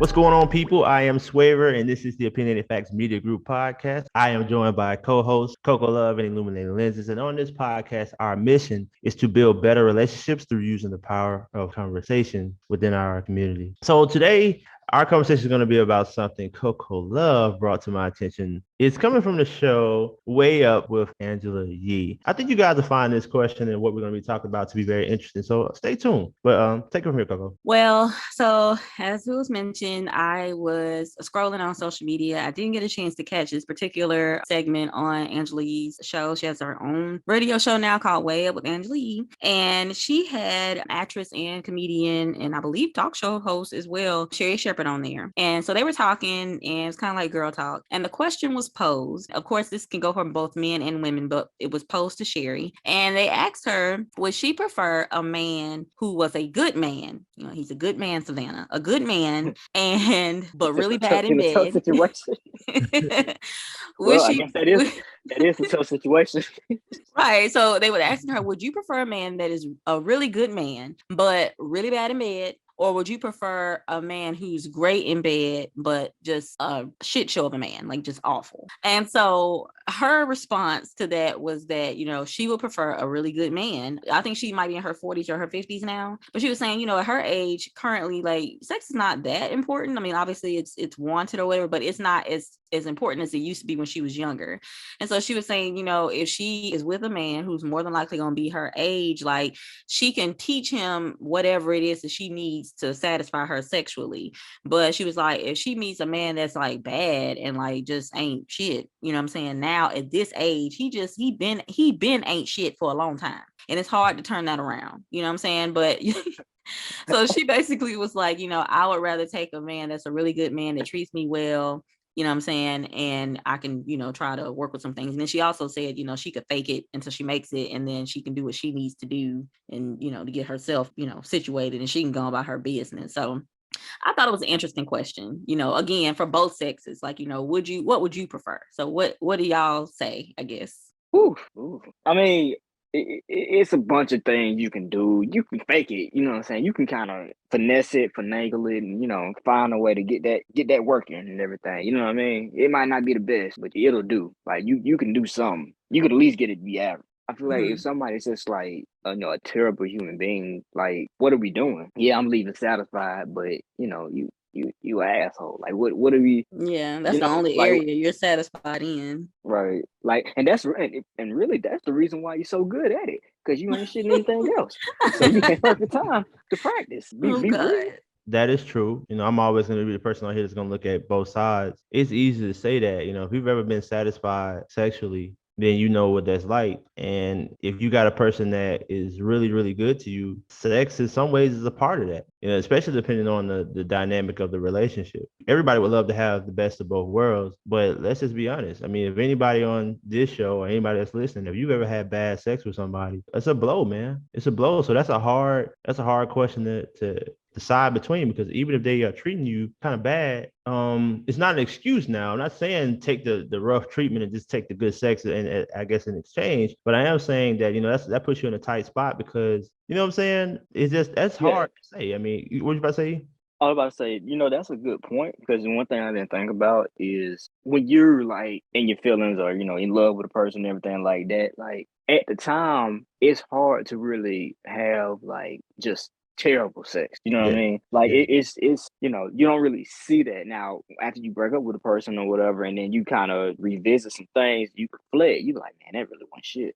What's going on, people? I am Swaver, and this is the Opinionated Facts Media Group podcast. I am joined by co-host Coco Love and Illuminating Lenses. And on this podcast, our mission is to build better relationships through using the power of conversation within our community. So today, our conversation is going to be about something Coco Love brought to my attention. It's coming from the show Way Up with Angela Yee. I think you guys will find this question and what we're going to be talking about to be very interesting. So stay tuned. But take it from here, Coco. Well, so as it was mentioned, I was scrolling on social media. I didn't get a chance to catch this particular segment on Angela Yee's show. She has her own radio show now called Way Up with Angela Yee. And she had actress and comedian and I believe talk show host as well, Sherry Shepherd on there. And so they were talking and it's kind of like girl talk. And the question was posed. Of course, this can go from both men and women, but it was posed to Sherry. And they asked her, would she prefer a man who was a good man? You know, he's a good man, Savannah, a good man, but really bad in bed. Situation. Well, I guess that is a tough situation. Right. So they would ask her, would you prefer a man that is a really good man, but really bad in bed? Or would you prefer a man who's great in bed, but just a shit show of a man, like just awful? And so her response to that was that, you know, she would prefer a really good man. I think she might be in her 40s or her 50s now, but she was saying, you know, at her age currently, like sex is not that important. I mean, obviously it's wanted or whatever, but it's not as important as it used to be when she was younger. And so she was saying, you know, if she is with a man who's more than likely going to be her age, like she can teach him whatever it is that she needs to satisfy her sexually. But she was like, if she meets a man that's like bad and like just ain't shit, you know what I'm saying? Now at this age, he been ain't shit for a long time. And it's hard to turn that around. You know what I'm saying? But so she basically was like, you know, I would rather take a man that's a really good man that treats me well. You know what I'm saying? And I can, you know, try to work with some things. And then she also said, you know, she could fake it until she makes it. And then she can do what she needs to do and, you know, to get herself, you know, situated and she can go about her business. So I thought it was an interesting question, you know, again, for both sexes, like, you know, what would you prefer? So what do y'all say, I guess? Ooh. I mean, it's a bunch of things you can do. You can fake it, you know what I'm saying? You can kind of finesse it, finagle it, and, you know, find a way to get that working and everything. You know what I mean? It might not be the best, but it'll do. Like you can do something. You could at least get it to be average. I feel like if somebody's just like you know, a terrible human being, like what are we doing? Yeah, I'm leaving satisfied, but you know, you an asshole. Like what are we? Yeah, that's the only area you're satisfied in. Right. Like, and really that's the reason why you're so good at it, because you ain't shitting anything else. So you have perfect time to practice. Be real. That is true. You know, I'm always going to be the person on here that's going to look at both sides. It's easy to say that, you know, if you've ever been satisfied sexually, then you know what that's like. And if you got a person that is really, really good to you, sex in some ways is a part of that, you know, especially depending on the dynamic of the relationship. Everybody would love to have the best of both worlds, but let's just be honest. I mean, if anybody on this show or anybody that's listening, if you've ever had bad sex with somebody, it's a blow, man. It's a blow. So that's a hard question to decide between, because even if they are treating you kind of bad, it's not an excuse. Now I'm not saying take the rough treatment and just take the good sex and I guess in exchange, but I am saying that, you know, that puts you in a tight spot, because you know what I'm saying, it's just that's hard to say. I mean, what you about to say? I was about to say, you know, that's a good point, because one thing I didn't think about is when you're like in your feelings or, you know, in love with a person and everything like that, like at the time it's hard to really have like just terrible sex, you know what I mean? Like it's you know, you don't really see that. Now after you break up with a person or whatever, and then you kind of revisit some things, you reflect, you like, man, that really wasn't shit.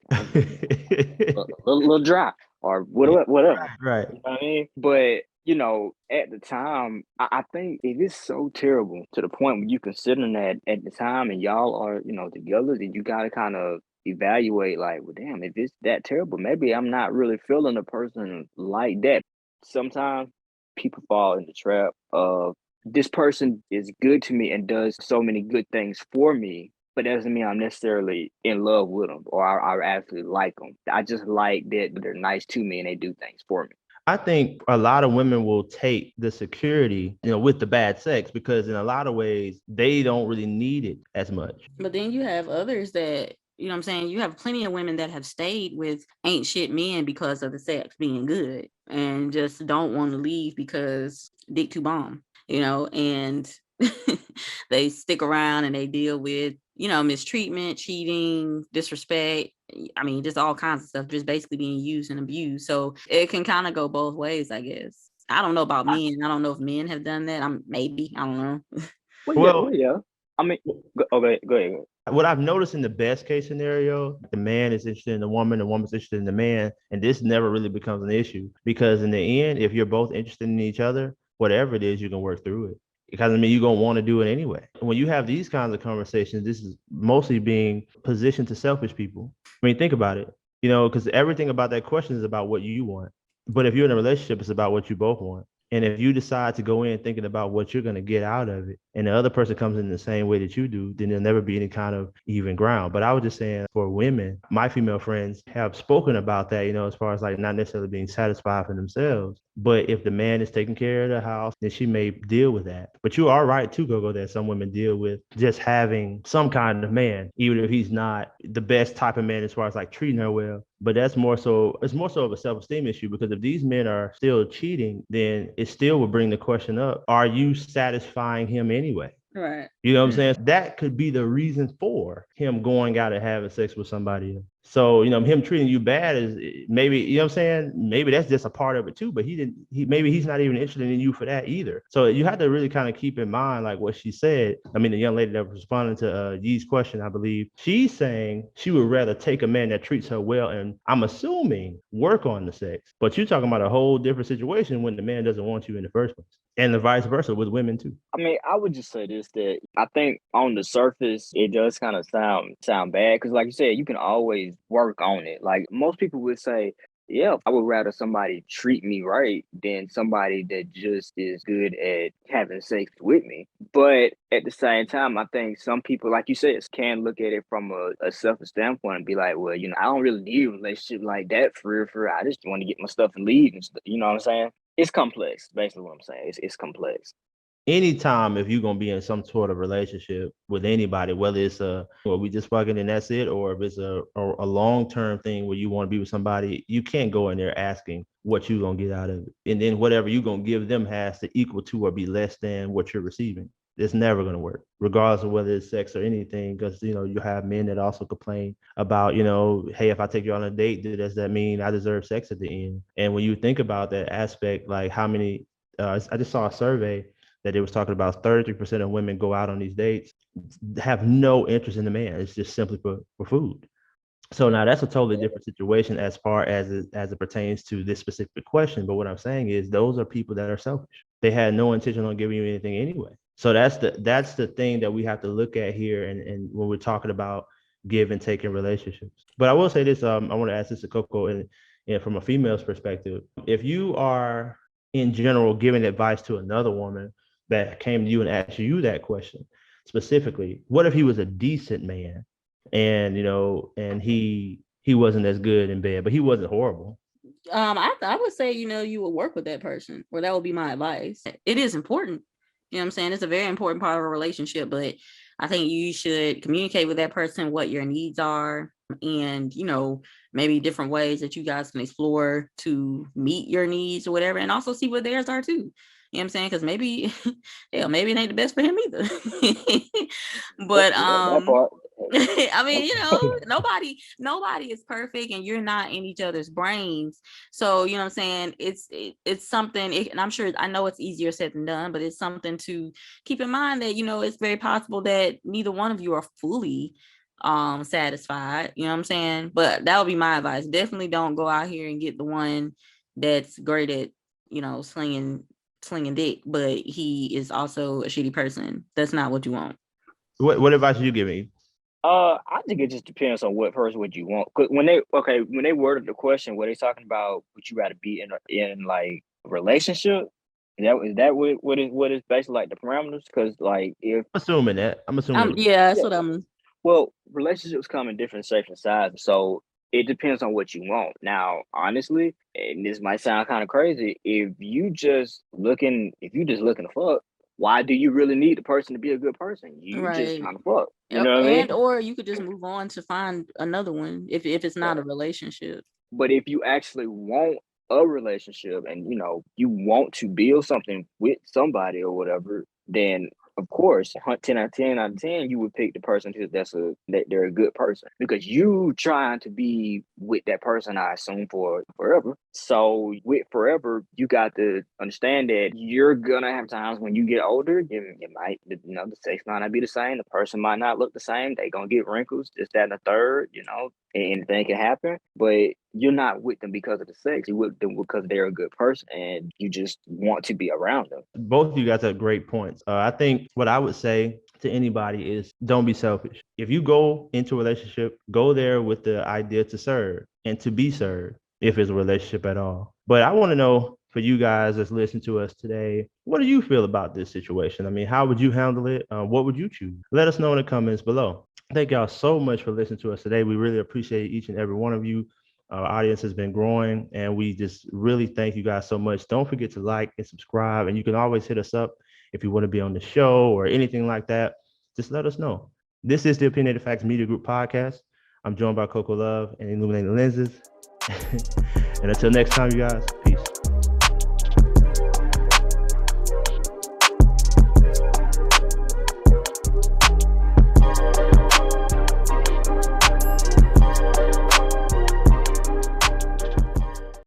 a little dry or whatever. Right. You know what I mean? But you know, at the time, I think it is so terrible to the point when you considering that at the time and y'all are, you know, together, then you gotta kind of evaluate like, well, damn, if it's that terrible, maybe I'm not really feeling a person like that. Sometimes people fall in the trap of this person is good to me and does so many good things for me, but that doesn't mean I'm necessarily in love with them or I actually like them. I just like that they're nice to me and they do things for me. I think a lot of women will take the security, you know, with the bad sex, because in a lot of ways they don't really need it as much. But then you have others that, you know what I'm saying, you have plenty of women that have stayed with ain't shit men because of the sex being good and just don't want to leave because dick too bomb. and they stick around and they deal with, mistreatment, cheating, disrespect. I mean, just all kinds of stuff, just basically being used and abused. So it can kind of go both ways, I guess. I don't know about men. I don't know if men have done that. Maybe. I don't know. Well, yeah. I mean, okay, go ahead. what I've noticed in the best case scenario, the man is interested in the woman's interested in the man, and this never really becomes an issue because in the end, if you're both interested in each other, whatever it is, you can work through it. Because you're gonna want to do it anyway. When you have these kinds of conversations, this is mostly being positioned to selfish people. Think about it. Because everything about that question is about what you want. But if you're in a relationship, it's about what you both want. And if you decide to go in thinking about what you're going to get out of it, and the other person comes in the same way that you do, then there'll never be any kind of even ground. But I was just saying for women, my female friends have spoken about that, as far as like not necessarily being satisfied for themselves. But if the man is taking care of the house, then she may deal with that. But you are right too, Gogo, that some women deal with just having some kind of man, even if he's not the best type of man as far as like treating her well. But it's more so of a self-esteem issue, because if these men are still cheating, then it still will bring the question up, are you satisfying him anyway? Right. You know what I'm saying? That could be the reason for him going out and having sex with somebody else. So, him treating you bad is maybe, you know what I'm saying? Maybe that's just a part of it too, but maybe he's not even interested in you for that either. So you have to really kind of keep in mind, like what she said. The young lady that was responding to Yee's question, I believe, she's saying she would rather take a man that treats her well and, I'm assuming, work on the sex. But you're talking about a whole different situation when the man doesn't want you in the first place. And the vice versa with women too. I would just say this, that I think on the surface it does kind of sound bad, because like you said, you can always work on it. Like most people would say, yeah, I would rather somebody treat me right than somebody that just is good at having sex with me. But at the same time, I think some people, like you said, can look at it from a selfish standpoint and be like, well, I don't really need a relationship like that for real, for real. I just want to get my stuff and leave. And you know what I'm saying? It's complex, basically what I'm saying. It's complex. Anytime if you're gonna be in some sort of relationship with anybody, whether it's we just fucking and that's it, or if it's a long-term thing where you want to be with somebody, you can't go in there asking what you're gonna get out of it. And then whatever you're gonna give them has to equal to or be less than what you're receiving. It's never going to work, regardless of whether it's sex or anything, because, you have men that also complain about, hey, if I take you on a date, does that mean I deserve sex at the end? And when you think about that aspect, like how many, I just saw a survey that it was talking about 33% of women go out on these dates, have no interest in the man. It's just simply for food. So now that's a totally different situation as far as it pertains to this specific question. But what I'm saying is those are people that are selfish. They had no intention on giving you anything anyway. So that's the thing that we have to look at here, and when we're talking about give and take in relationships. But I will say this, I want to ask this to Coco, and from a female's perspective, if you are in general giving advice to another woman that came to you and asked you that question specifically, what if he was a decent man and and he wasn't as good in bed, but he wasn't horrible? I would say, you would work with that person, or that would be my advice. It is important. You know what I'm saying? It's a very important part of a relationship, but I think you should communicate with that person what your needs are, and, maybe different ways that you guys can explore to meet your needs or whatever, and also see what theirs are too. You know what I'm saying? Because maybe, maybe it ain't the best for him either. But nobody is perfect, and you're not in each other's brains. So, you know what I'm saying? It's something, and I know it's easier said than done, but it's something to keep in mind that, it's very possible that neither one of you are fully satisfied. You know what I'm saying? But that would be my advice. Definitely don't go out here and get the one that's great at, slinging dick, but he is also a shitty person. That's not what you want. What advice are you giving? I think it just depends on what person would you want. Cause when they worded the question, were they talking about would you rather be in like a relationship? Is that what is basically like the parameters? Because like if I'm assuming yeah, that's what I'm. Well, relationships come in different shapes and sizes, so it depends on what you want. Now, honestly, and this might sound kind of crazy, if you just looking to fuck, why do you really need the person to be a good person? You just Right. trying to fuck. You Yep. know what I mean? Or you could just move on to find another one if it's not a relationship. But if you actually want a relationship and you want to build something with somebody or whatever, then of course 10 out of 10 you would pick the person that they're a good person, because you trying to be with that person, I assume, for forever. So with forever, you got to understand that you're gonna have times when you get older, you might, the sex might not be the same, the person might not look the same, they gonna get wrinkles, this, that, and the third, anything can happen. But you're not with them because of the sex. You're with them because they're a good person and you just want to be around them. Both of you guys have great points. I think what I would say to anybody is don't be selfish. If you go into a relationship, go there with the idea to serve and to be served, if it's a relationship at all. But I want to know, for you guys that's listening to us today, what do you feel about this situation? I mean, how would you handle it? What would you choose? Let us know in the comments below. Thank y'all so much for listening to us today. We really appreciate each and every one of you. Our audience has been growing, and we just really thank you guys so much. Don't forget to like and subscribe, and you can always hit us up if you want to be on the show or anything like that. Just let us know. This is the Opinionated Facts Media Group podcast. I'm joined by Coco Love and Illuminating Lenses. And until next time, you guys, peace.